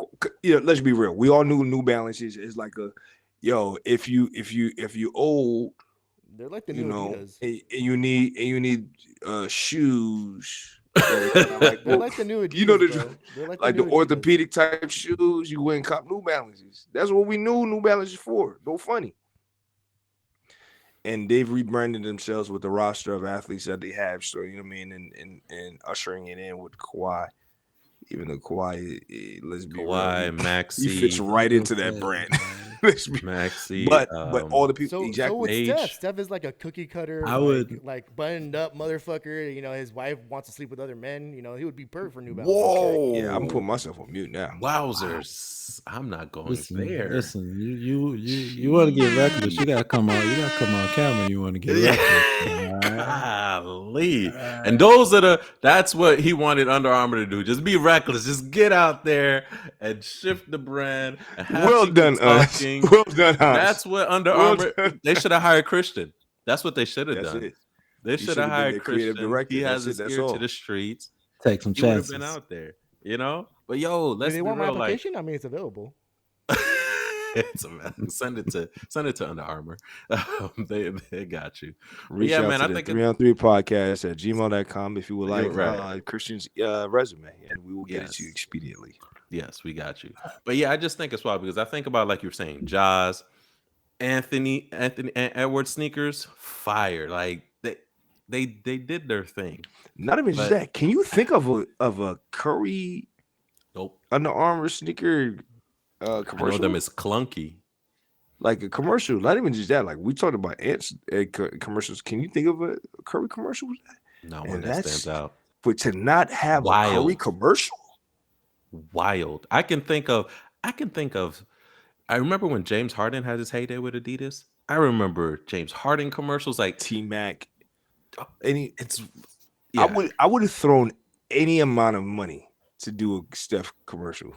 let's be real. We all knew New Balance is like a if you old, They're like the you new know, Adidas. and you need shoes. Like, They're like the new Adidas. you know, bro. They're like the the new Adidas. orthopedic type shoes, you went and cop New Balances. That's what we knew New Balance is for. No funny. And they've rebranded themselves with the roster of athletes that they have. So you know what I mean, and ushering it in with Kawhi. Even though Kawhi, let's be Kawhi, real, Maxey, he fits right into that brand. Let's be, Maxey, but all the people So exactly. with Age. Steph. Steph is like a cookie cutter, I would- like buttoned up motherfucker. You know, his wife wants to sleep with other men. You know, he would be perfect for New Balance. Whoa! Yeah, I'm putting myself on mute now. Wowzers! I'm not going there. Listen, you want to get reckless, you gotta come on. You gotta come on camera. You want to get reckless. All right? Golly. And that's what he wanted Under Armour to do. Just be reckless. Just get out there and shift the brand. And have Well people done, us. talking. Well done, Hans. That's what Under Well Armour. done. They should have hired Christian. That's what they should have That's done. it. They He should should have have been hired the creative Christian. director. He That's has his it. That's ear all. to the streets. Take some He would have chances. been out there, you know. But yo, Do let's they be want my real. Like, application? I mean, it's available. send it to Under Armour. They got you. Reach yeah, out man, to I the think 3on3 podcast at gmail.com if you would You're like right. Christian's resume, and we will get it to you Yes. expediently. Yes, we got you. But yeah, I just think it's wild because I think about, like you were saying, Jaws, Anthony and Edward sneakers, fire. Like they did their thing. Not even just But- that. Can you think of a Curry Nope. Under Armour sneaker I know commercial? them as clunky. Like a commercial. Not even just that. Like we talked about ants commercials. Can you think of a Curry commercial? No And one that that's- stands out. But to not have a Wild. Curry commercial? Wild. I can think of I remember when James Harden had his heyday with Adidas. I remember James Harden commercials like T-Mac. Any it's yeah. I would have thrown any amount of money to do a Steph commercial.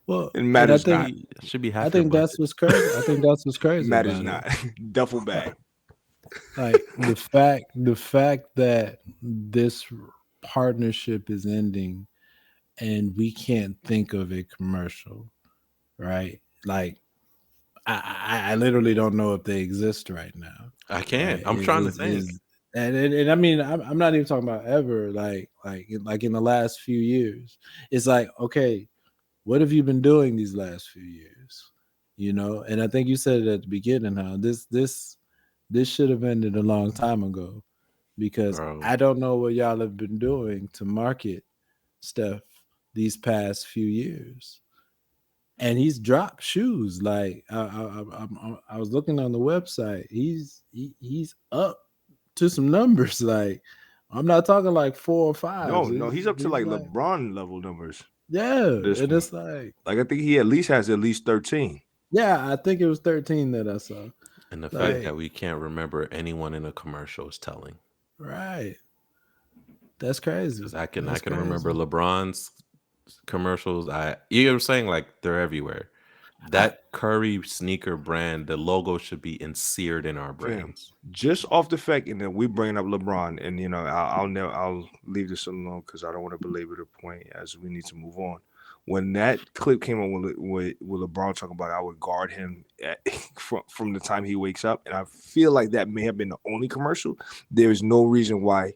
Well, It matters and not. Should be half I think your that's budget. what's crazy. I think that's what's crazy. Matters about not. it. Duffel bag. Like the fact that this partnership is ending and we can't think of a commercial, right? Like I literally don't know if they exist right now. I can't. Right? I'm trying to think. And I mean, I'm not even talking about ever. Like in the last few years, it's like, okay, what have you been doing these last few years? You know, and I think you said it at the beginning, how this This should have ended a long time ago because Bro. I don't know what y'all have been doing to market stuff these past few years. And he's dropped shoes. Like I was looking on the website. He's up to some numbers. Like I'm not talking like 4 or 5. No, he's up to like like, LeBron level numbers. yeah, This and one. it's like I think he at least has 13. yeah, I think it was 13 that I saw. And the Like- fact that we can't remember anyone in a commercial is telling. Right. That's crazy. Because I can That's remember crazy. LeBron's commercials. You know what I'm saying? Like they're everywhere. That Curry sneaker brand, the logo should be inseared in our brains. Just off the fact, and then we bring up LeBron, and you know, I'll leave this alone because I don't want to belabor the point as we need to move on. When that clip came on with LeBron talking about I would guard him from the time he wakes up, and I feel like that may have been the only commercial. There is no reason why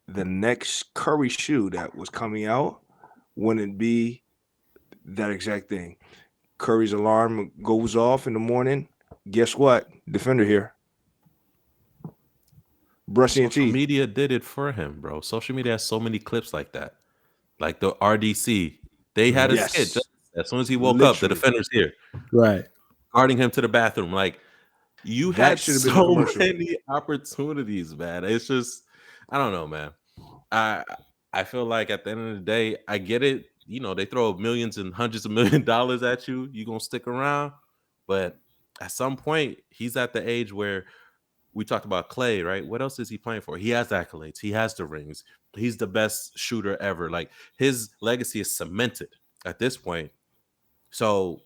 the next Curry shoe that was coming out wouldn't be that exact thing. Curry's alarm goes off in the morning. Guess what? Defender here. Brushing your Social teeth. media did it for him, bro. Social media has so many clips like that. Like the RDC. They had a Yes. skit just as soon as he woke up, the Literally. defender's here. Right. Guarding him to the bathroom. Like you That had should have been the so commercial. many opportunities, man. It's just I don't know, man. I feel like at the end of the day, I get it. You know, they throw millions and hundreds of $1,000,000 at you. You're gonna stick around. But at some point, he's at the age where we talked about Clay, right? What else is he playing for? He has accolades, he has the rings, he's the best shooter ever. Like his legacy is cemented at this point. So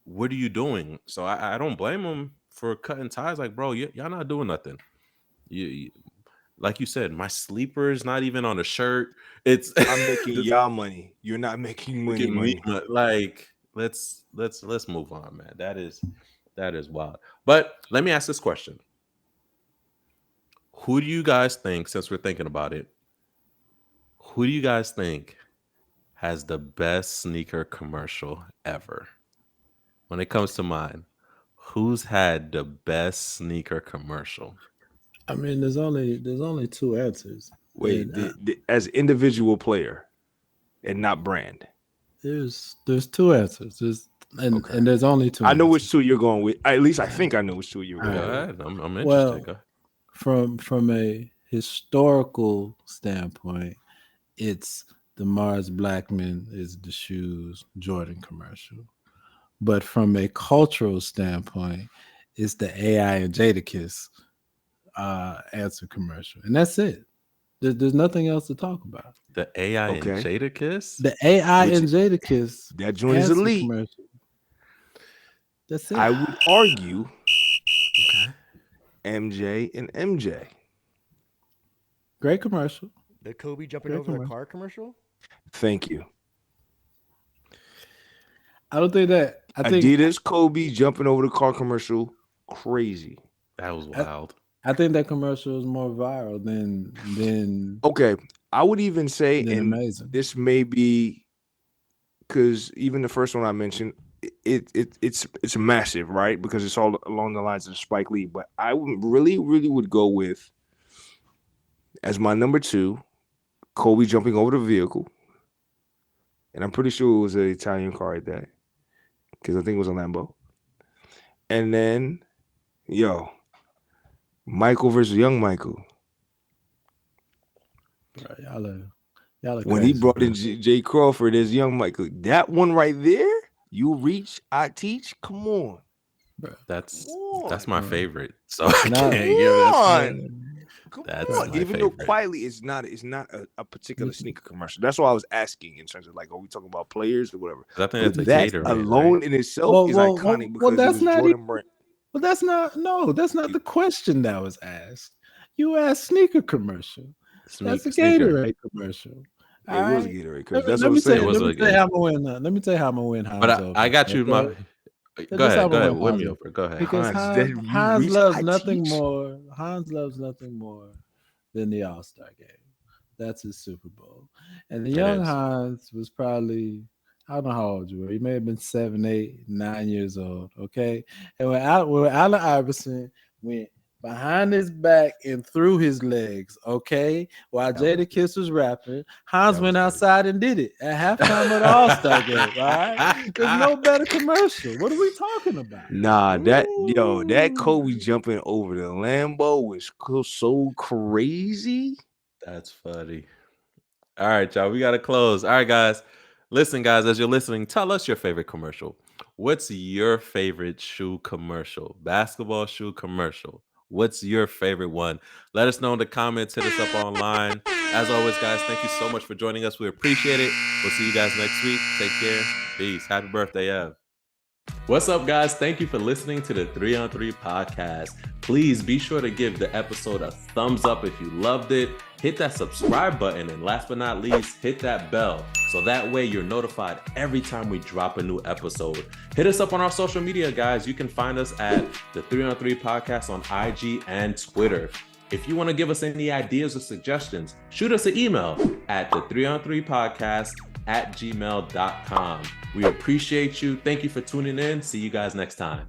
what are you doing? So I don't blame him for cutting ties. Like, bro, y'all not doing nothing. You like you said, my sleeper is not even on a shirt. It's I'm making y'all money. You're not making money. like let's move on, man. That is wild. But let me ask this question. Who do you guys think, since we're thinking about it, who do you guys think has the best sneaker commercial ever? When it comes to mine, who's had the best sneaker commercial? I mean, there's only 2 answers. Wait, And, as individual player and not brand. there's 2 answers. And there's only 2. I know answers. which 2 you're going with. At least I think I know which 2 you're going Go with. ahead. I'm interested. Well, Go ahead. From a historical standpoint, it's the Mars Blackman is the shoes Jordan commercial. But from a cultural standpoint, it's the AI and Jadakiss answer commercial. And that's it. There's nothing else to talk about. The AI and Okay. Jadakiss? The AI Which- and Jadakiss That joint is answer elite. commercial. That's it. I would argue Okay. MJ and MJ. Great commercial. The Kobe jumping Great over the commercial. car commercial. Thank you. I don't think that. I think Adidas Kobe jumping over the car commercial. Crazy. That was wild. I think that commercial is more viral than Okay. I would even say, than and amazing. this may be because even the first one I mentioned, it's massive, right? Because it's all along the lines of Spike Lee. But I would really would go with as my number 2, Kobe jumping over the vehicle, and I'm pretty sure it was an Italian car at that, because I think it was a Lambo. And then, Michael versus Young Michael. Right, y'all are When he crazy, brought bro. in Jay Crawford as Young Michael, that one right there, you reach, I teach. Come on, That's Come my on. favorite. So I Nah. can't give it. Come That's on. my Even though favorite. quietly it's not a particular sneaker commercial. That's why I was asking in terms of like, are we talking about players or whatever? I think But that's a that Gatorade, alone right? in itself is iconic because that's it was not Jordan Brand. Well, that's not the question that was asked. You asked sneaker commercial. That's a Sneaker. Gatorade commercial. It was a Gatorade because that's what I'm Let saying. was me a tell you how I'm gonna win. Let me tell you how I'm gonna win. But Hans I got over, you. okay? Go Just how ahead. I'm gonna Win win me Hans over. Go ahead. because Hans, that you Hans reach, loves I nothing teach. more. Hans loves nothing more than the All-Star game. That's his Super Bowl. And the It young is. Hans was probably, I don't know how old you were. He may have been 7, 8, 9 years old. Okay. And when Allen Iverson went behind his back and through his legs, okay? While Jada Kiss was rapping, Hans went outside and did it at halftime of the All-Star game, all right? There's no better commercial. What are we talking about? Nah, that Kobe jumping over the Lambo was so crazy. That's funny. All right, y'all. We got to close. All right, guys. Listen, guys, as you're listening, tell us your favorite commercial. What's your favorite shoe commercial? Basketball shoe commercial. What's your favorite one? Let us know in the comments. Hit us up online. As always, guys, thank you so much for joining us. We appreciate it. We'll see you guys next week. Take care. Peace. Happy birthday, Ev. What's up, guys? Thank you for listening to the 3 on 3 podcast. Please be sure to give the episode a thumbs up if you loved it. Hit that subscribe button, and last but not least, hit that bell so that way you're notified every time we drop a new episode. Hit us up on our social media, guys. You can find us at the 3 on 3 podcast on IG and Twitter. If you want to give us any ideas or suggestions, shoot us an email at the 3 on 3 podcast @gmail.com. We appreciate you. Thank you for tuning in. See you guys next time.